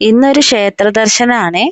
ഇന്നൊരു ക്ഷേത്ര ദർശനാണേ.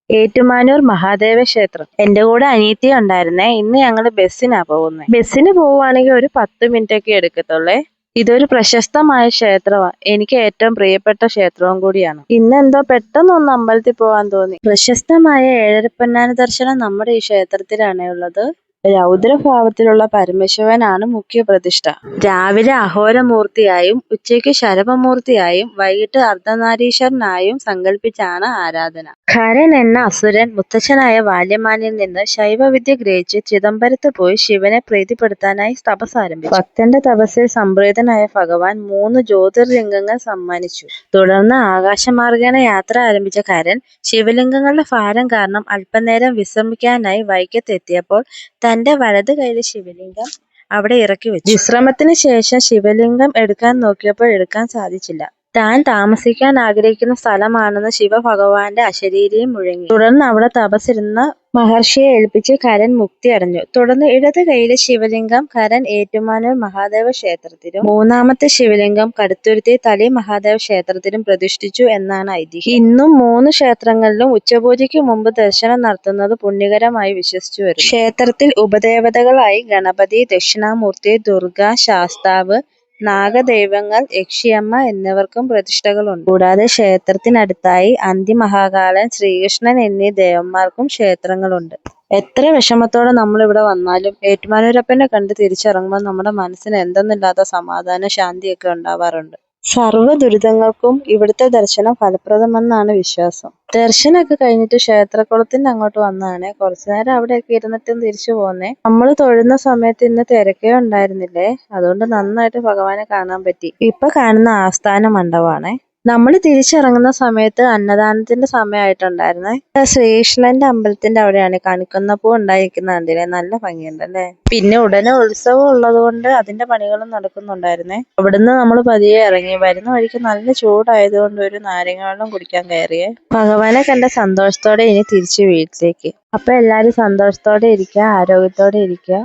ഏറ്റുമാനൂർ മഹാദേവ ക്ഷേത്രം. എന്റെ കൂടെ അനിയത്തി ഉണ്ടായിരുന്നേ. ഇന്ന് ഞങ്ങള് ബസ്സിനാ പോകുന്നത്. ബസ്സിന് പോവുകയാണെങ്കിൽ ഒരു 10 മിനിറ്റ് ഒക്കെ എടുക്കത്തുള്ളേ. ഇതൊരു പ്രശസ്തമായ ക്ഷേത്രമാണ്. എനിക്ക് ഏറ്റവും പ്രിയപ്പെട്ട ക്ഷേത്രവും കൂടിയാണ്. ഇന്നെന്തോ പെട്ടെന്ന് ഒന്ന് അമ്പലത്തിൽ പോകാൻ തോന്നി. പ്രശസ്തമായ ഏഴരപ്പൊന്നാന ദർശനം നമ്മുടെ ഈ ക്ഷേത്രത്തിലാണ് ഉള്ളത്. രൗദ്രഭാവത്തിലുള്ള പരമശിവനാണ് മുഖ്യ പ്രതിഷ്ഠ. രാവിലെ അഹോരമൂർത്തിയായും ഉച്ചയ്ക്ക് ശരഭമൂർത്തിയായും വൈകിട്ട് അർദ്ധനാരീശ്വരനായും സങ്കല്പിച്ചാണ് ആരാധന. ഖരൻ എന്ന അസുരൻ മുത്തച്ഛനായ വാല്യമാനിൽ നിന്ന് ശൈവവിദ്യ ഗ്രഹിച്ച് ചിദംബരത്ത് പോയി ശിവനെ പ്രീതിപ്പെടുത്താനായി തപസ് ആരംഭിച്ചു. ഭക്തന്റെ തപസ്സിൽ സംപ്രീതനായ ഭഗവാൻ 3 ജ്യോതിർലിംഗങ്ങൾ സമ്മാനിച്ചു. തുടർന്ന് ആകാശമാർഗേണ യാത്ര ആരംഭിച്ച ഖരൻ ശിവലിംഗങ്ങളുടെ ഭാരം കാരണം അല്പനേരം വിശ്രമിക്കാനായി വൈക്കത്തെത്തിയപ്പോൾ തന്റെ വലത് കൈയിലെ ശിവലിംഗം അവിടെ ഇറക്കി വെച്ചു. വിശ്രമത്തിന് ശേഷം ശിവലിംഗം എടുക്കാൻ നോക്കിയപ്പോൾ എടുക്കാൻ സാധിച്ചില്ല. താൻ താമസിക്കാൻ ആഗ്രഹിക്കുന്ന സ്ഥലമാണെന്ന് ശിവഭഗവാന്റെ അശരീരിയും മുഴങ്ങി. തുടർന്ന് അവിടെ തപസ്സിരുന്ന മഹർഷിയെ ഏൽപ്പിച്ച് ഖരൻ മുക്തി അടഞ്ഞു. തുടർന്ന് ഇടത് കൈയിലെ ശിവലിംഗം ഖരൻ ഏറ്റുമാനൂർ മഹാദേവ ക്ഷേത്രത്തിലും മൂന്നാമത്തെ ശിവലിംഗം കടുത്തുരുത്തി തളി മഹാദേവ ക്ഷേത്രത്തിലും പ്രതിഷ്ഠിച്ചു എന്നാണ് ഐതിഹ്യം. ഇന്നും 3 ക്ഷേത്രങ്ങളിലും ഉച്ചപൂജയ്ക്ക് മുമ്പ് ദർശനം നടത്തുന്നത് പുണ്യകരമായി വിശ്വസിച്ചു വരുന്നു. ക്ഷേത്രത്തിൽ ഉപദേവതകളായി ഗണപതി, ദക്ഷിണാമൂർത്തി, ദുർഗ, ശാസ്താവ്, നാഗദൈവങ്ങൾ, യക്ഷിയമ്മ എന്നിവർക്കും പ്രതിഷ്ഠകളുണ്ട്. കൂടാതെ ക്ഷേത്രത്തിനടുത്തായി അന്തിമഹാകാളൻ, ശ്രീകൃഷ്ണൻ എന്നീ ദേവന്മാർക്കും ക്ഷേത്രങ്ങളുണ്ട്. എത്ര വിഷമത്തോടെ നമ്മൾ ഇവിടെ വന്നാലും ഏറ്റുമാനൂരപ്പനെ കണ്ട് തിരിച്ചിറങ്ങുമ്പോൾ നമ്മുടെ മനസ്സിന് എന്തെന്നില്ലാത്ത സമാധാനം, ശാന്തിയൊക്കെ ഉണ്ടാവാറുണ്ട്. സർവ്വ ദുരിതങ്ങൾക്കും ഇവിടുത്തെ ദർശനം ഫലപ്രദമെന്നാണ് വിശ്വാസം. ദർശനമൊക്കെ കഴിഞ്ഞിട്ട് ക്ഷേത്രക്കുളത്തിന്റെ അങ്ങോട്ട് വന്നതാണേ. കുറച്ചു നേരം അവിടെയൊക്കെ ഇരുന്നിട്ടും തിരിച്ചു പോന്നേ. നമ്മൾ തൊഴുന്ന സമയത്ത് ഇന്ന് തിരക്കേ ഉണ്ടായിരുന്നില്ലേ. അതുകൊണ്ട് നന്നായിട്ട് ഭഗവാനെ കാണാൻ പറ്റി. ഇപ്പൊ കാണുന്ന ആസ്ഥാന മണ്ഡപമാണേ. നമ്മൾ തിരിച്ചിറങ്ങുന്ന സമയത്ത് അന്നദാനത്തിന്റെ സമയമായിട്ടുണ്ടായിരുന്നേ. ശ്രീകൃഷ്ണന്റെ അമ്പലത്തിന്റെ അവിടെയാണ് കണിക്കൊന്നപ്പൂ ഉണ്ടായിരിക്കുന്ന കണ്ടില്ലേ. നല്ല ഭംഗിയുണ്ടല്ലേ. പിന്നെ ഉടനെ ഉത്സവം ഉള്ളത് കൊണ്ട് അതിന്റെ പണികളും നടക്കുന്നുണ്ടായിരുന്നേ. അവിടുന്ന് നമ്മൾ പതിയെ ഇറങ്ങി. വരുന്ന വഴിക്ക് നല്ല ചൂടായതുകൊണ്ട് ഒരു നാരങ്ങ വെള്ളം കുടിക്കാൻ കയറിയേ. ഭഗവാനെ കണ്ട സന്തോഷത്തോടെ ഇനി തിരിച്ചു വീട്ടിലേക്ക്. അപ്പൊ എല്ലാരും സന്തോഷത്തോടെ ഇരിക്കുക, ആരോഗ്യത്തോടെ ഇരിക്കുക.